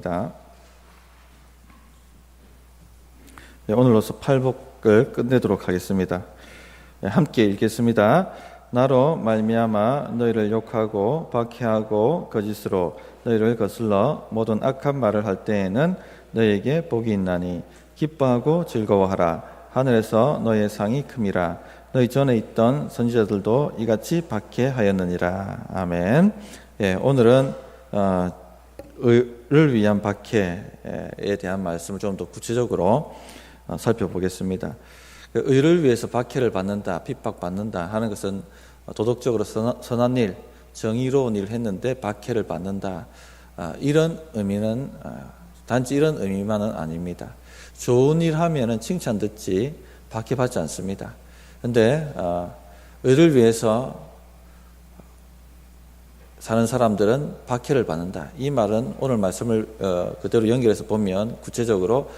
말씀입니다. 오늘로서 팔복을 끝내도록 하겠습니다. 함께 읽겠습니다. 나로 말미암아 너희를 욕하고 박해하고 거짓으로 너희를 거슬러 모든 악한 말을 할 때에는 너희에게 복이 있나니 기뻐하고 즐거워하라. 하늘에서 너희의 상이 큼이라. 너희 전에 있던 선지자들도 이같이 박해하였느니라. 아멘. 오늘은 의를 위한 박해에 대한 말씀을 좀 더 구체적으로 살펴보겠습니다. 의를 위해서 박해를 받는다, 핍박받는다 하는 것은 도덕적으로 선한 일, 정의로운 일을 했는데 박해를 받는다, 이런 의미는 단지 이런 의미만은 아닙니다. 좋은 일 하면은 칭찬 듣지 박해받지 않습니다. 그런데 의를 위해서 사는 사람들은 박해를 받는다. 이 말은 오늘 말씀을 그대로 연결해서 보면 구체적으로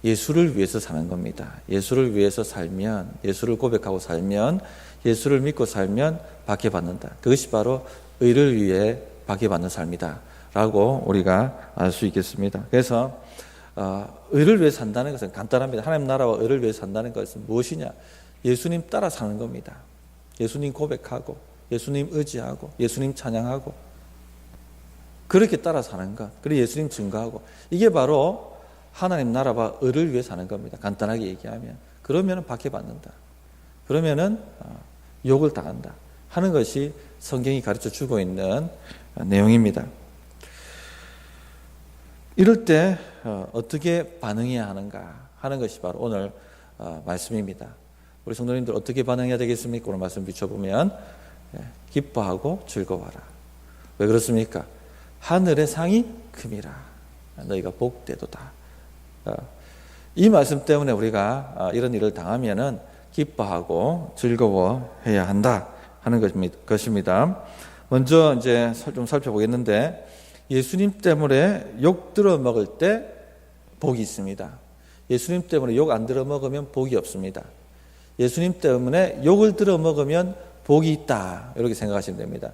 예수를 위해서 사는 겁니다. 예수를 위해서 살면, 예수를 고백하고 살면, 예수를 믿고 살면 박해받는다. 그것이 바로 의를 위해 박해받는 삶이다 라고 우리가 알 수 있겠습니다. 그래서 의를 위해 산다는 것은 간단합니다. 하나님 나라와 의를 위해 산다는 것은 무엇이냐? 예수님 따라 사는 겁니다. 예수님 고백하고, 예수님 의지하고, 예수님 찬양하고, 그렇게 따라 사는 것, 그리고 예수님 증거하고, 이게 바로 하나님 나라와 의를 위해 사는 겁니다. 간단하게 얘기하면. 그러면 박해받는다, 그러면 욕을 당한다 하는 것이 성경이 가르쳐 주고 있는 내용입니다. 이럴 때 어떻게 반응해야 하는가 하는 것이 바로 오늘 말씀입니다. 우리 성도님들 어떻게 반응해야 되겠습니까? 오늘 말씀 비춰보면 기뻐하고 즐거워하라. 왜 그렇습니까? 하늘의 상이 큼이라. 너희가 복되도다. 이 말씀 때문에 우리가 이런 일을 당하면은 기뻐하고 즐거워해야 한다 하는 것입니다. 먼저 이제 좀 살펴보겠는데, 예수님 때문에 욕 들어 먹을 때 복이 있습니다. 예수님 때문에 욕 안 들어 먹으면 복이 없습니다. 예수님 때문에 욕을 들어 먹으면 복이 있다, 이렇게 생각하시면 됩니다.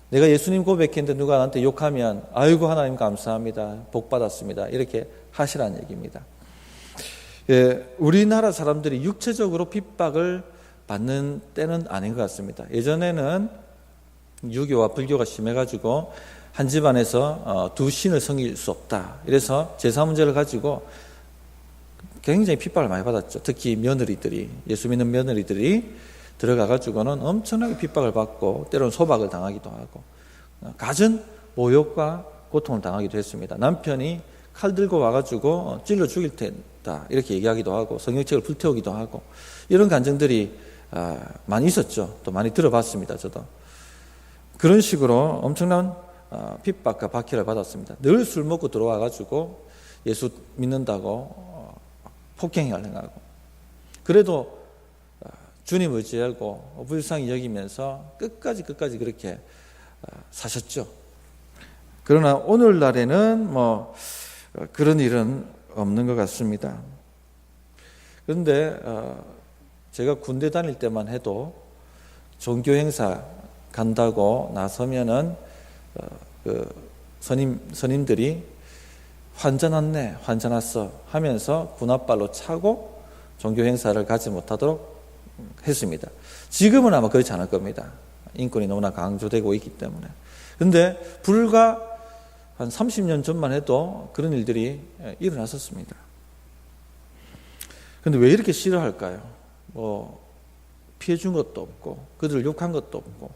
내가 예수님 고백했는데 누가 나한테 욕하면 아이고 하나님 감사합니다, 복 받았습니다, 이렇게 하시라는 얘기입니다. 우리나라 사람들이 육체적으로 핍박을 받는 때는 아닌 것 같습니다. 예전에는 유교와 불교가 심해가지고 한 집안에서 두 신을 섬길 수 없다, 이래서 제사 문제를 가지고 굉장히 핍박을 많이 받았죠. 특히 며느리들이, 예수 믿는 며느리들이 들어가가지고는 엄청나게 핍박을 받고 때로는 소박을 당하기도 하고 갖은 모욕과 고통을 당하기도 했습니다. 남편이 칼 들고 와가지고 찔러 죽일 텐다 이렇게 얘기하기도 하고 성경책을 불태우기도 하고 이런 간증들이 많이 있었죠. 또 많이 들어봤습니다. 저도 그런 식으로 엄청난 핍박과 박해를 받았습니다. 늘 술 먹고 들어와가지고 예수 믿는다고 폭행을 행하고, 그래도 주님 의지하고 불쌍히 여기면서 끝까지 그렇게 사셨죠. 그러나 오늘날에는 그런 일은 없는 것 같습니다. 그런데 제가 군대 다닐 때만 해도 종교 행사 간다고 나서면은 선임들이 환전했네, 환전했어 하면서 군 앞발로 차고 종교 행사를 가지 못하도록 했습니다. 지금은 아마 그렇지 않을 겁니다. 인권이 너무나 강조되고 있기 때문에. 그런데 불과 한 30년 전만 해도 그런 일들이 일어났었습니다. 그런데 왜 이렇게 싫어할까요? 피해준 것도 없고 그들을 욕한 것도 없고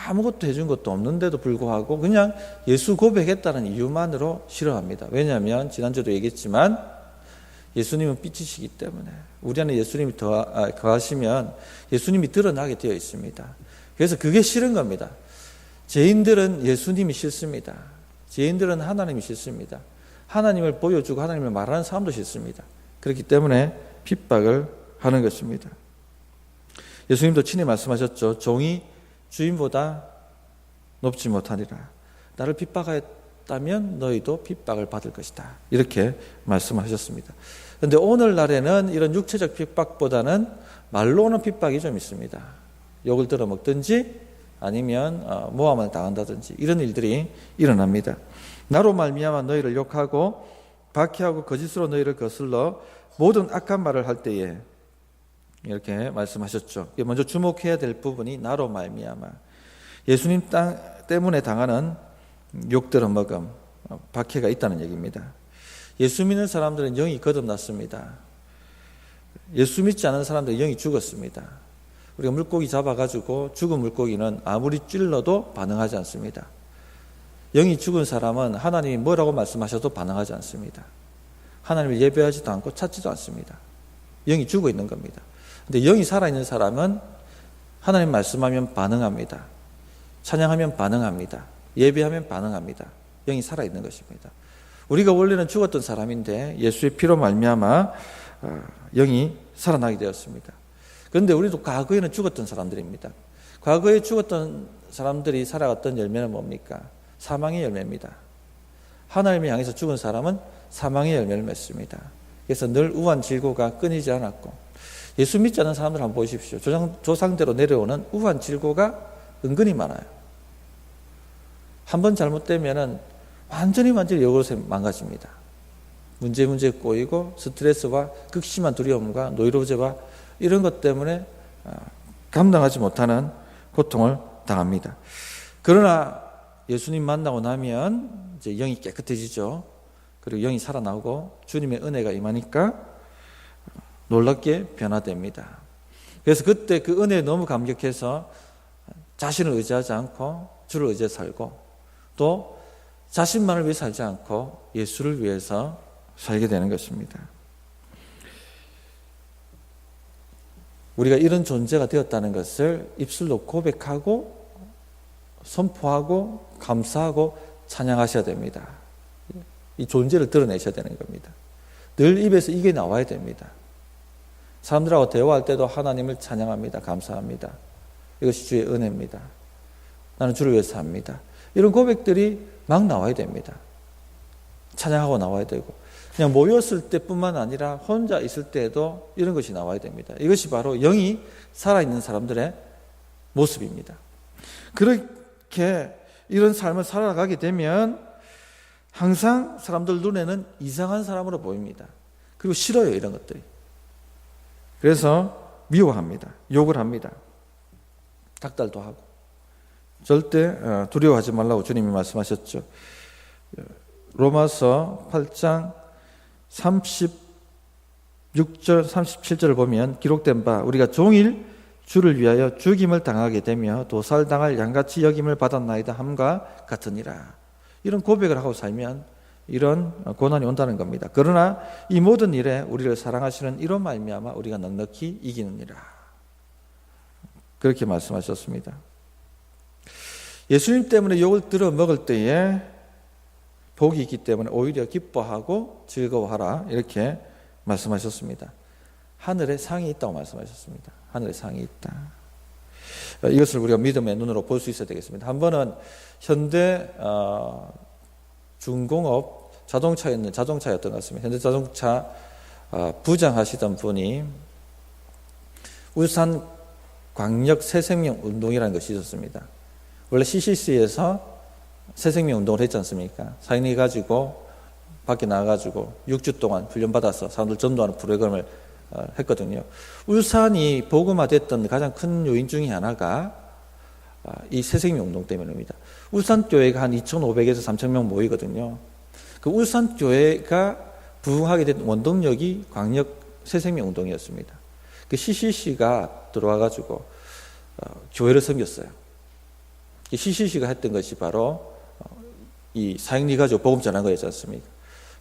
아무것도 해준 것도 없는데도 불구하고 그냥 예수 고백했다는 이유만으로 싫어합니다. 왜냐하면 지난주에도 얘기했지만 예수님은 빛이시기 때문에 우리 안에 예수님이 거하시면 예수님이 드러나게 되어 있습니다. 그래서 그게 싫은 겁니다. 죄인들은 예수님이 싫습니다. 죄인들은 하나님이 싫습니다. 하나님을 보여주고 하나님을 말하는 사람도 싫습니다. 그렇기 때문에 핍박을 하는 것입니다. 예수님도 친히 말씀하셨죠. 종이 주인보다 높지 못하리라. 나를 핍박하였다면 너희도 핍박을 받을 것이다, 이렇게 말씀하셨습니다. 그런데 오늘날에는 이런 육체적 핍박보다는 말로 오는 핍박이 좀 있습니다. 욕을 들어먹든지 아니면 모함을 당한다든지 이런 일들이 일어납니다. 나로 말미암아 너희를 욕하고 박해하고 거짓으로 너희를 거슬러 모든 악한 말을 할 때에, 이렇게 말씀하셨죠. 먼저 주목해야 될 부분이 나로 말미암아, 예수님 때문에 당하는 욕들은 먹음, 박해가 있다는 얘기입니다. 예수 믿는 사람들은 영이 거듭났습니다. 예수 믿지 않은 사람들은 영이 죽었습니다. 우리가 물고기 잡아가지고 죽은 물고기는 아무리 찔러도 반응하지 않습니다. 영이 죽은 사람은 하나님이 뭐라고 말씀하셔도 반응하지 않습니다. 하나님을 예배하지도 않고 찾지도 않습니다. 영이 죽어 있는 겁니다. 근데 영이 살아있는 사람은 하나님 말씀하면 반응합니다. 찬양하면 반응합니다. 예배하면 반응합니다. 영이 살아있는 것입니다. 우리가 원래는 죽었던 사람인데 예수의 피로 말미암아 영이 살아나게 되었습니다. 그런데 우리도 과거에는 죽었던 사람들입니다. 과거에 죽었던 사람들이 살아갔던 열매는 뭡니까? 사망의 열매입니다. 하나님을 향해서 죽은 사람은 사망의 열매를 맺습니다. 그래서 늘 우한 질고가 끊이지 않았고, 예수 믿지 않는 사람들 한번 보십시오. 조상대로 내려오는 우한 질고가 은근히 많아요. 한번 잘못되면은 완전히 역으로 망가집니다. 문제에 꼬이고 스트레스와 극심한 두려움과 노이로제와 이런 것 때문에 감당하지 못하는 고통을 당합니다. 그러나 예수님 만나고 나면 이제 영이 깨끗해지죠. 그리고 영이 살아나고 주님의 은혜가 임하니까 놀랍게 변화됩니다. 그래서 그때 그 은혜에 너무 감격해서 자신을 의지하지 않고 주를 의지해 살고, 또 자신만을 위해 살지 않고 예수를 위해서 살게 되는 것입니다. 우리가 이런 존재가 되었다는 것을 입술로 고백하고 선포하고 감사하고 찬양하셔야 됩니다. 이 존재를 드러내셔야 되는 겁니다. 늘 입에서 이게 나와야 됩니다. 사람들하고 대화할 때도 하나님을 찬양합니다. 감사합니다. 이것이 주의 은혜입니다. 나는 주를 위해서 삽니다. 이런 고백들이 막 나와야 됩니다. 찬양하고 나와야 되고, 그냥 모였을 때뿐만 아니라 혼자 있을 때에도 이런 것이 나와야 됩니다. 이것이 바로 영이 살아있는 사람들의 모습입니다. 그렇게 이런 삶을 살아가게 되면 항상 사람들 눈에는 이상한 사람으로 보입니다. 그리고 싫어요, 이런 것들이. 그래서 미워합니다. 욕을 합니다. 닥달도 하고. 절대 두려워하지 말라고 주님이 말씀하셨죠. 로마서 8장 36절 37절을 보면 기록된 바, 우리가 종일 주를 위하여 죽임을 당하게 되며 도살당할 양같이 여김을 받았나이다 함과 같으니라. 이런 고백을 하고 살면 이런 고난이 온다는 겁니다. 그러나 이 모든 일에 우리를 사랑하시는 이로 말미암아 우리가 넉넉히 이기느니라. 그렇게 말씀하셨습니다. 예수님 때문에 욕을 들어 먹을 때에 복이 있기 때문에 오히려 기뻐하고 즐거워하라, 이렇게 말씀하셨습니다. 하늘에 상이 있다고 말씀하셨습니다. 하늘에 상이 있다. 이것을 우리가 믿음의 눈으로 볼 수 있어야 되겠습니다. 한 번은 현대 중공업 자동차였던 것 같습니다. 현대 자동차 부장하시던 분이 울산 광역 새생명 운동이라는 것이 있었습니다. 원래 CCC에서 새생명 운동을 했지 않습니까? 사인해 가지고 밖에 나가가지고 6주 동안 훈련받아서 사람들 전도하는 프로그램을 했거든요. 울산이 복음화됐던 가장 큰 요인 중에 하나가 이 새생명 운동 때문입니다. 울산교회가 한 2,500에서 3,000명 모이거든요. 그 울산교회가 부흥하게 된 원동력이 광역 새생명 운동이었습니다. 그 CCC가 들어와가지고 교회를 섬겼어요. CCC가 했던 것이 바로 이 사형리 가지고 복음 전한 거였지 않습니까?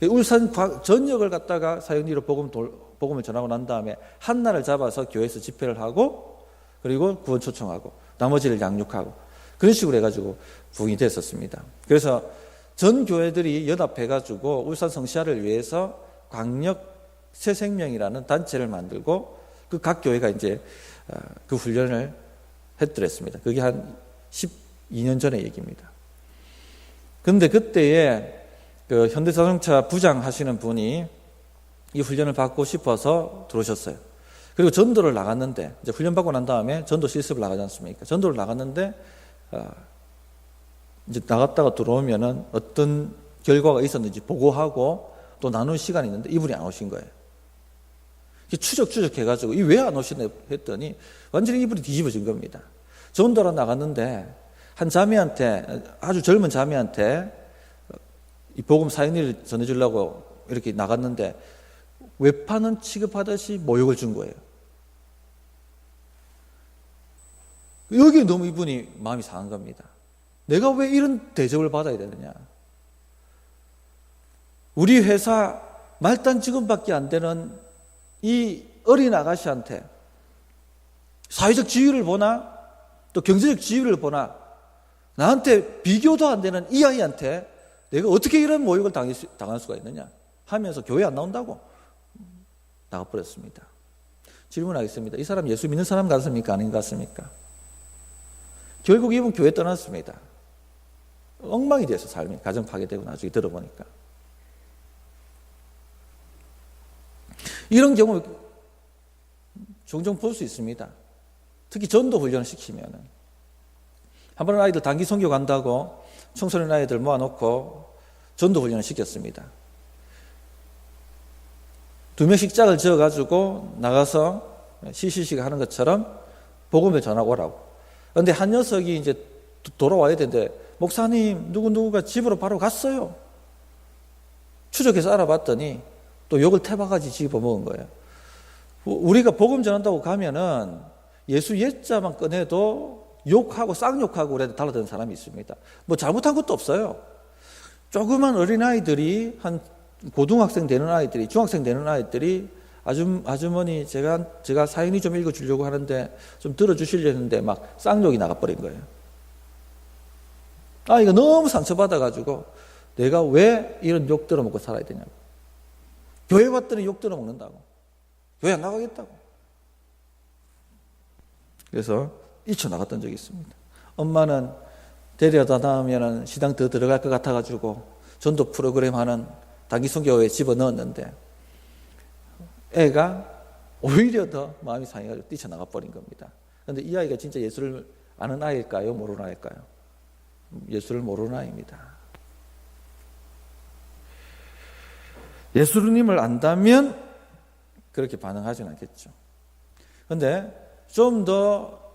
울산 전역을 갖다가 사형리로 복음을 전하고 난 다음에 한 날을 잡아서 교회에서 집회를 하고, 그리고 구원 초청하고 나머지를 양육하고, 그런 식으로 해가지고 부흥이 됐었습니다. 그래서 전 교회들이 연합해가지고 울산 성시아를 위해서 광역 새생명이라는 단체를 만들고 그 각 교회가 이제 그 훈련을 했더랬습니다. 그게 한 12년 전의 얘기입니다. 그런데 그때에 그 현대자동차 부장 하시는 분이 이 훈련을 받고 싶어서 들어오셨어요. 그리고 전도를 나갔는데, 이제 훈련 받고 난 다음에 전도 실습을 나가지 않습니까? 전도를 나갔는데 이제 나갔다가 들어오면은 어떤 결과가 있었는지 보고하고 또 나눈 시간이 있는데 이분이 안 오신 거예요. 추적 해가지고 이 왜 안 오시나 했더니 완전히 이분이 뒤집어진 겁니다. 전도로 나갔는데 한 자매한테, 아주 젊은 자매한테 이 복음 사역일을 전해주려고 이렇게 나갔는데 외파는 취급하듯이 모욕을 준 거예요. 여기에 너무 이분이 마음이 상한 겁니다. 내가 왜 이런 대접을 받아야 되느냐. 우리 회사 말단 직원밖에 안 되는 이 어린 아가씨한테 사회적 지위를 보나 또 경제적 지위를 보나 나한테 비교도 안 되는 이 아이한테 내가 어떻게 이런 모욕을 당할 수가 있느냐 하면서 교회 안 나온다고 나가버렸습니다. 질문하겠습니다. 이 사람 예수 믿는 사람 같습니까? 아닌 것 같습니까? 결국 이분 교회 떠났습니다. 엉망이 돼서 삶이 가정 파괴되고 나중에 들어보니까 이런 경우 종종 볼 수 있습니다. 특히 전도 훈련을 시키면은 한 번은 아이들 단기 선교 간다고 청소년 아이들 모아놓고 전도 훈련을 시켰습니다. 2명씩 짝을 지어가지고 나가서 시시시가 하는 것처럼 복음을 전하고 오라고. 그런데 한 녀석이 이제 돌아와야 되는데 목사님 누구누구가 집으로 바로 갔어요. 추적해서 알아봤더니 또 욕을 태바가지 집어먹은 거예요. 우리가 복음 전한다고 가면은 예수 예자만 꺼내도 욕하고 쌍욕하고 그래도 달라드는 사람이 있습니다. 뭐 잘못한 것도 없어요. 조그만 어린아이들이 한 고등학생 되는 아이들이 중학생 되는 아이들이 아주머니 제가 사연이 좀 읽어주려고 하는데 좀 들어주시려는데 막 쌍욕이 나가버린 거예요. 아이가 너무 상처받아가지고 내가 왜 이런 욕 들어먹고 살아야 되냐고. 교회 왔더니 욕 들어먹는다고. 교회 안 나가겠다고. 그래서 뛰쳐나갔던 적이 있습니다. 엄마는 데려다 놔으면 시당 더 들어갈 것 같아가지고 전도 프로그램 하는 단기 선교회에 집어넣었는데 애가 오히려 더 마음이 상해가지고 뛰쳐나가 버린 겁니다. 그런데 이 아이가 진짜 예수를 아는 아이일까요? 모르는 아이일까요? 예수를 모르는 아이입니다. 예수님을 안다면 그렇게 반응하지는 않겠죠. 그런데 좀 더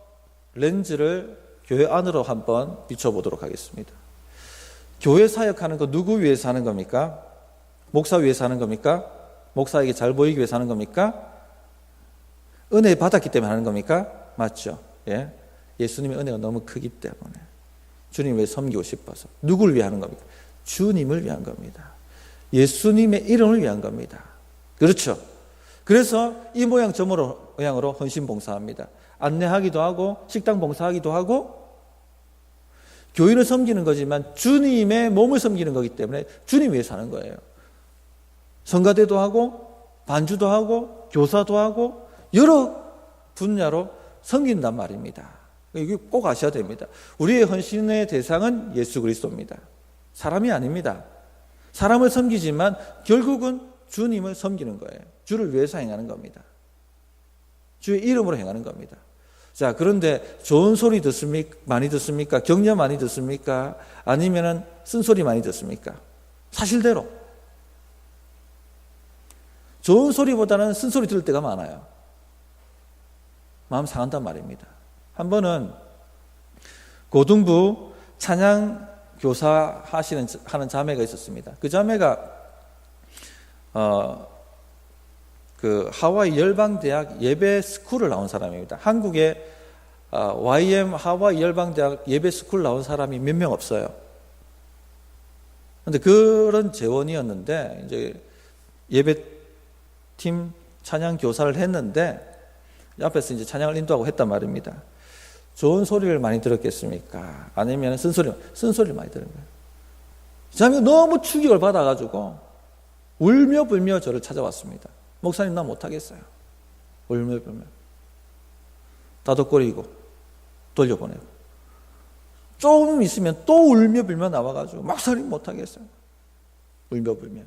렌즈를 교회 안으로 한번 비춰보도록 하겠습니다. 교회 사역하는 거 누구 위해서 하는 겁니까? 목사 위해서 하는 겁니까? 목사에게 잘 보이기 위해서 하는 겁니까? 은혜 받았기 때문에 하는 겁니까? 맞죠? 예. 예수님의 은혜가 너무 크기 때문에 주님 왜 섬기고 싶어서. 누구를 위해 하는 겁니까? 주님을 위한 겁니다. 예수님의 이름을 위한 겁니다. 그렇죠? 그래서 이 모양 저 모양으로 헌신 봉사합니다. 안내하기도 하고 식당 봉사하기도 하고 교인을 섬기는 거지만 주님의 몸을 섬기는 거기 때문에 주님 위해서 하는 거예요. 성가대도 하고 반주도 하고 교사도 하고 여러 분야로 섬긴단 말입니다. 이게 꼭 아셔야 됩니다. 우리의 헌신의 대상은 예수 그리스도입니다. 사람이 아닙니다. 사람을 섬기지만 결국은 주님을 섬기는 거예요. 주를 위해서 행하는 겁니다. 주의 이름으로 행하는 겁니다. 자, 그런데 좋은 소리 많이 듣습니까? 격려 많이 듣습니까? 아니면은 쓴소리 많이 듣습니까? 사실대로. 좋은 소리보다는 쓴소리 들을 때가 많아요. 마음 상한단 말입니다. 한 번은 고등부 찬양 교사 하는 자매가 있었습니다. 그 자매가 그 하와이 열방대학 예배 스쿨을 나온 사람입니다. 한국에 YM 하와이 열방대학 예배 스쿨 나온 사람이 몇 명 없어요. 그런데 그런 재원이었는데 이제 예배팀 찬양 교사를 했는데 앞에서 이제 찬양을 인도하고 했단 말입니다. 좋은 소리를 많이 들었겠습니까? 아니면 쓴소리를 많이 들은 거예요. 자매가 너무 충격을 받아가지고 울며 불며 저를 찾아왔습니다. 목사님 나 못하겠어요. 울며 불며 다독거리고 돌려보내고 조금 있으면 또 울며 불며 나와가지고 목사님 못하겠어요. 울며 불며.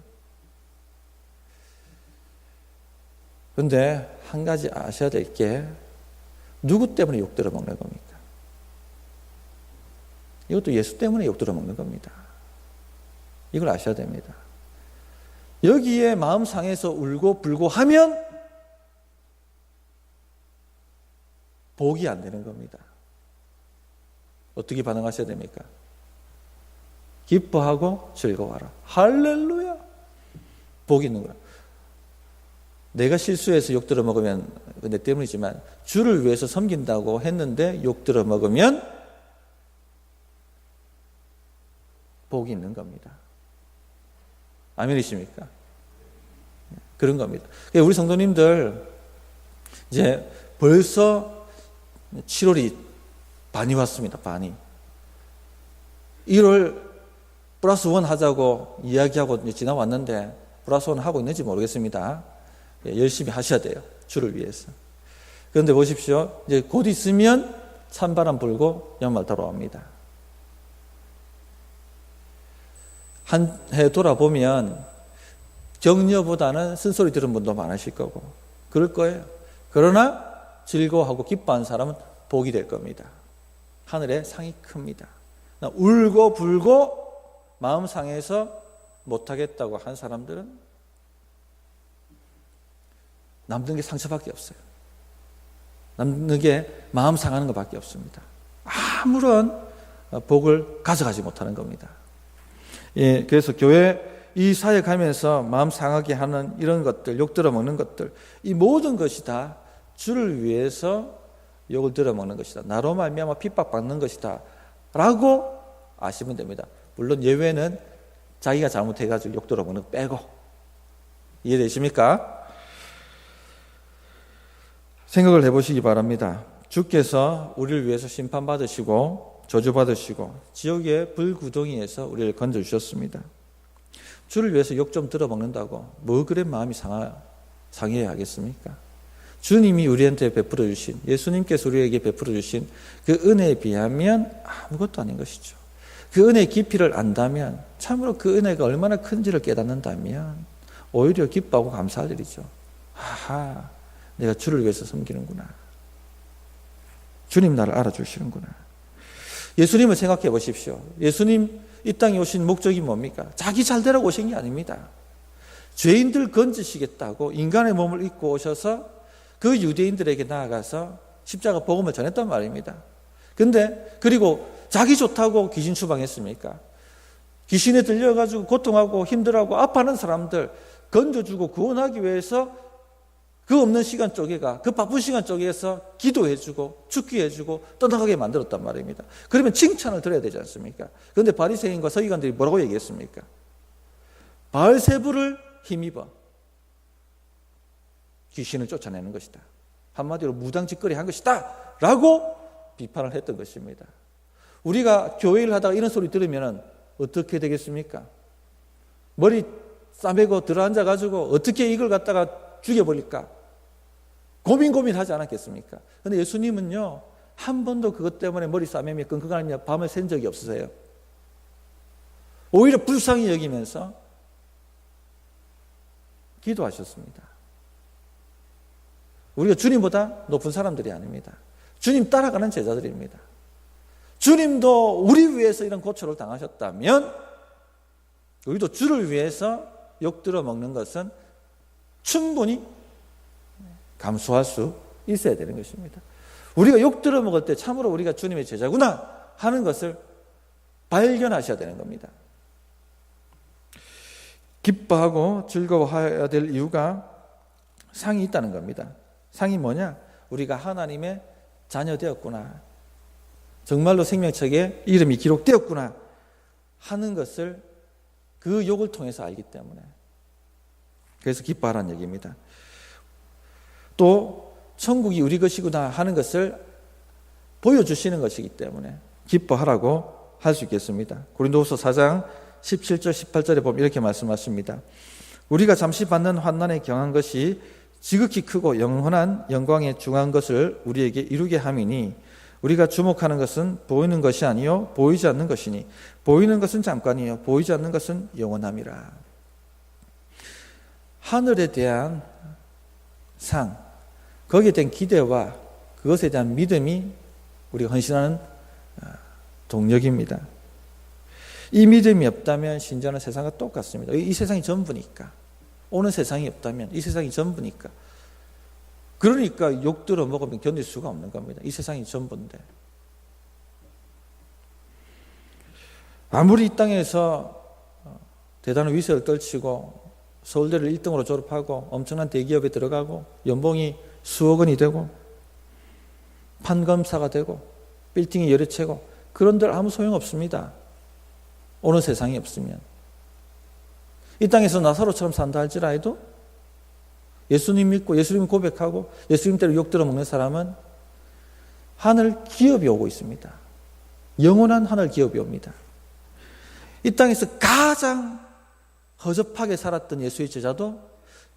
그런데 한 가지 아셔야 될 게 누구 때문에 욕 들어먹는 겁니까? 이것도 예수 때문에 욕 들어먹는 겁니다. 이걸 아셔야 됩니다. 여기에 마음 상해서 울고 불고 하면 복이 안 되는 겁니다. 어떻게 반응하셔야 됩니까? 기뻐하고 즐거워하라. 할렐루야. 복이 있는 거야. 내가 실수해서 욕 들어 먹으면 내 때문이지만 주를 위해서 섬긴다고 했는데 욕 들어 먹으면 복이 있는 겁니다. 아멘이십니까? 그런 겁니다. 우리 성도님들 이제 벌써 7월이 반이 왔습니다. 반이. 1월 플러스 1 하자고 이야기하고 지나왔는데 플러스 1 하고 있는지 모르겠습니다. 열심히 하셔야 돼요. 주를 위해서. 그런데 보십시오. 이제 곧 있으면 찬바람 불고 연말 돌아옵니다. 한 해 돌아보면 격려보다는 쓴소리 들은 분도 많으실 거고 그럴 거예요. 그러나 즐거워하고 기뻐하는 사람은 복이 될 겁니다. 하늘의 상이 큽니다. 울고 불고 마음 상해서 못하겠다고 한 사람들은 남는 게 상처밖에 없어요. 남는 게 마음 상하는 것밖에 없습니다. 아무런 복을 가져가지 못하는 겁니다. 예, 그래서 교회 이 사역하면서 마음 상하게 하는 이런 것들, 욕 들어먹는 것들, 이 모든 것이 다 주를 위해서 욕을 들어먹는 것이다. 나로 말미암아 핍박받는 것이다. 라고 아시면 됩니다. 물론 예외는 자기가 잘못해가지고 욕 들어먹는 거 빼고. 이해되십니까? 생각을 해보시기 바랍니다. 주께서 우리를 위해서 심판받으시고 저주받으시고 지옥의 불구덩이에서 우리를 건져주셨습니다. 주를 위해서 욕 좀 들어먹는다고 뭐 그래 마음이 상해야 하겠습니까? 주님이 우리한테 베풀어 주신, 예수님께서 우리에게 베풀어 주신 그 은혜에 비하면 아무것도 아닌 것이죠. 그 은혜의 깊이를 안다면, 참으로 그 은혜가 얼마나 큰지를 깨닫는다면 오히려 기뻐하고 감사할 일이죠. 아하, 내가 주를 위해서 섬기는구나. 주님 나를 알아주시는구나. 예수님을 생각해 보십시오. 예수님 이 땅에 오신 목적이 뭡니까? 자기 잘 되라고 오신 게 아닙니다. 죄인들 건지시겠다고 인간의 몸을 입고 오셔서 그 유대인들에게 나아가서 십자가 복음을 전했단 말입니다. 근데 그리고 자기 좋다고 귀신 추방했습니까? 귀신에 들려가지고 고통하고 힘들어하고 아파하는 사람들 건져주고 구원하기 위해서 그 없는 시간 쪼개가, 그 바쁜 시간 쪼개서 기도해주고 축기해주고 떠나가게 만들었단 말입니다. 그러면 칭찬을 드려야 되지 않습니까? 그런데 바리새인과 서기관들이 뭐라고 얘기했습니까? 바알세부를 힘입어 귀신을 쫓아내는 것이다. 한마디로 무당짓거리 한 것이다. 라고 비판을 했던 것입니다. 우리가 교회를 하다가 이런 소리 들으면 어떻게 되겠습니까? 머리 싸매고 들어앉아가지고 어떻게 이걸 갖다가 죽여버릴까? 고민하지 않았겠습니까? 그런데 예수님은요, 한 번도 그것 때문에 머리 싸매며 끙끙하며 밤을 샌 적이 없으세요. 오히려 불쌍히 여기면서 기도하셨습니다. 우리가 주님보다 높은 사람들이 아닙니다. 주님 따라가는 제자들입니다. 주님도 우리 위해서 이런 고초를 당하셨다면 우리도 주를 위해서 욕 들어 먹는 것은 충분히 감수할 수 있어야 되는 것입니다. 우리가 욕 들어 먹을 때 참으로 우리가 주님의 제자구나 하는 것을 발견하셔야 되는 겁니다. 기뻐하고 즐거워해야 될 이유가 상이 있다는 겁니다. 상이 뭐냐? 우리가 하나님의 자녀 되었구나. 정말로 생명책에 이름이 기록되었구나 하는 것을 그 욕을 통해서 알기 때문에 그래서 기뻐하라는 얘기입니다. 또 천국이 우리 것이구나 하는 것을 보여주시는 것이기 때문에 기뻐하라고 할 수 있겠습니다. 고린도후서 4장 17절 18절에 보면 이렇게 말씀하십니다. 우리가 잠시 받는 환난에 경한 것이 지극히 크고 영원한 영광에 중한 것을 우리에게 이루게 함이니 우리가 주목하는 것은 보이는 것이 아니요 보이지 않는 것이니 보이는 것은 잠깐이요 보이지 않는 것은 영원함이라. 하늘에 대한 상, 거기에 대한 기대와 그것에 대한 믿음이 우리가 헌신하는 동력입니다. 이 믿음이 없다면 신자는 세상과 똑같습니다. 이 세상이 전부니까. 오는 세상이 없다면 이 세상이 전부니까. 그러니까 욕 들어 먹으면 견딜 수가 없는 겁니다. 이 세상이 전부인데. 아무리 이 땅에서 대단한 위세를 떨치고 서울대를 1등으로 졸업하고 엄청난 대기업에 들어가고 연봉이 수억 원이 되고 판검사가 되고 빌딩이 여러 채고 그런들 아무 소용없습니다. 오는 세상이 없으면. 이 땅에서 나사로처럼 산다 할지라도 예수님 믿고 예수님 고백하고 예수님 대로 욕 들어먹는 사람은 하늘 기업이 오고 있습니다. 영원한 하늘 기업이 옵니다. 이 땅에서 가장 허접하게 살았던 예수의 제자도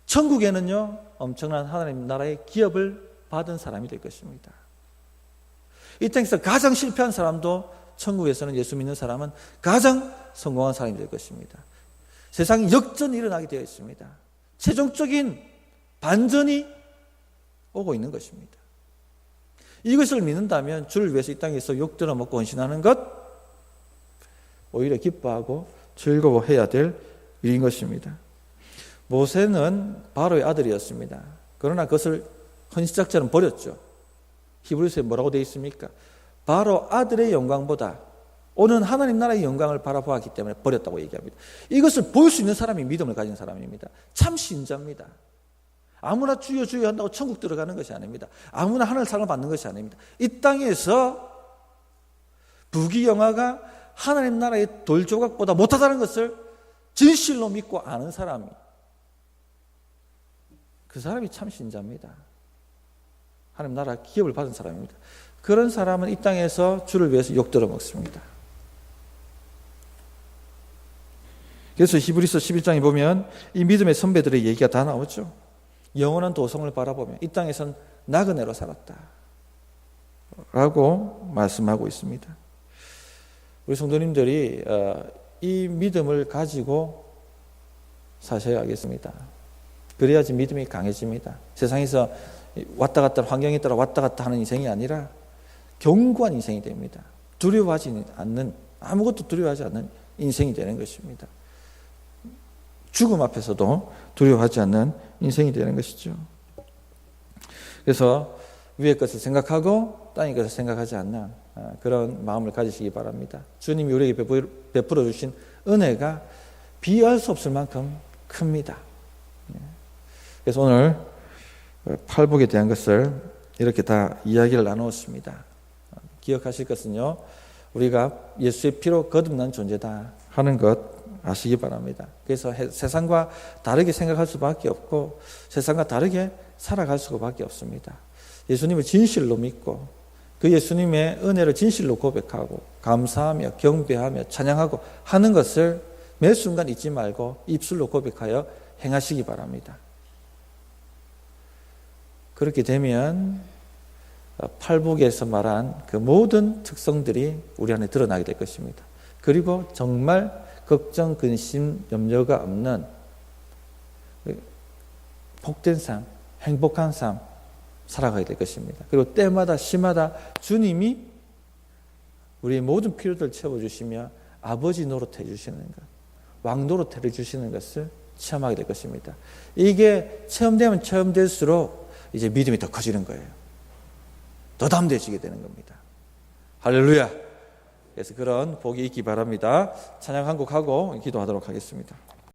천국에는요 엄청난 하나님 나라의 기업을 받은 사람이 될 것입니다. 이 땅에서 가장 실패한 사람도 천국에서는 예수 믿는 사람은 가장 성공한 사람이 될 것입니다. 세상에 역전이 일어나게 되어 있습니다. 최종적인 반전이 오고 있는 것입니다. 이것을 믿는다면 주를 위해서 이 땅에서 욕 들어먹고 헌신하는 것 오히려 기뻐하고 즐거워해야 될 일인 것입니다. 모세는 바로의 아들이었습니다. 그러나 그것을 헌신작처럼 버렸죠. 히브리서에 뭐라고 되어 있습니까? 바로 아들의 영광보다 오는 하나님 나라의 영광을 바라보았기 때문에 버렸다고 얘기합니다. 이것을 볼 수 있는 사람이 믿음을 가진 사람입니다. 참 신자입니다. 아무나 주여 주여 한다고 천국 들어가는 것이 아닙니다. 아무나 하늘 상을 받는 것이 아닙니다. 이 땅에서 부귀영화가 하나님 나라의 돌조각보다 못하다는 것을 진실로 믿고 아는 사람이 그 사람이 참 신자입니다. 하나님 나라 기업을 받은 사람입니다. 그런 사람은 이 땅에서 주를 위해서 욕 들어 먹습니다. 그래서 히브리서 11장에 보면 이 믿음의 선배들의 얘기가 다 나오죠. 영원한 도성을 바라보며 이 땅에선 나그네로 살았다 라고 말씀하고 있습니다. 우리 성도님들이 이 믿음을 가지고 사셔야겠습니다. 그래야지 믿음이 강해집니다. 세상에서 왔다 갔다 환경에 따라 왔다 갔다 하는 인생이 아니라 견고한 인생이 됩니다. 두려워하지 않는, 아무것도 두려워하지 않는 인생이 되는 것입니다. 죽음 앞에서도 두려워하지 않는 인생이 되는 것이죠. 그래서 위의 것을 생각하고 땅의 것을 생각하지 않는 그런 마음을 가지시기 바랍니다. 주님이 우리에게 베풀어 주신 은혜가 비할 수 없을 만큼 큽니다. 그래서 오늘 팔복에 대한 것을 이렇게 다 이야기를 나누었습니다. 기억하실 것은요, 우리가 예수의 피로 거듭난 존재다 하는 것 아시기 바랍니다. 그래서 세상과 다르게 생각할 수밖에 없고 세상과 다르게 살아갈 수밖에 없습니다. 예수님을 진실로 믿고 그 예수님의 은혜를 진실로 고백하고 감사하며 경배하며 찬양하고 하는 것을 매 순간 잊지 말고 입술로 고백하여 행하시기 바랍니다. 그렇게 되면 팔복에서 말한 그 모든 특성들이 우리 안에 드러나게 될 것입니다. 그리고 정말 걱정, 근심, 염려가 없는 복된 삶, 행복한 삶 살아가게 될 것입니다. 그리고 때마다 시마다 주님이 우리의 모든 필요들을 채워주시며 아버지 노릇해 주시는 것, 왕 노릇해 주시는 것을 체험하게 될 것입니다. 이게 체험되면 체험될수록 이제 믿음이 더 커지는 거예요. 더 담대해지게 되는 겁니다. 할렐루야! 그래서 그런 복이 있기 바랍니다. 찬양 한 곡 하고 기도하도록 하겠습니다.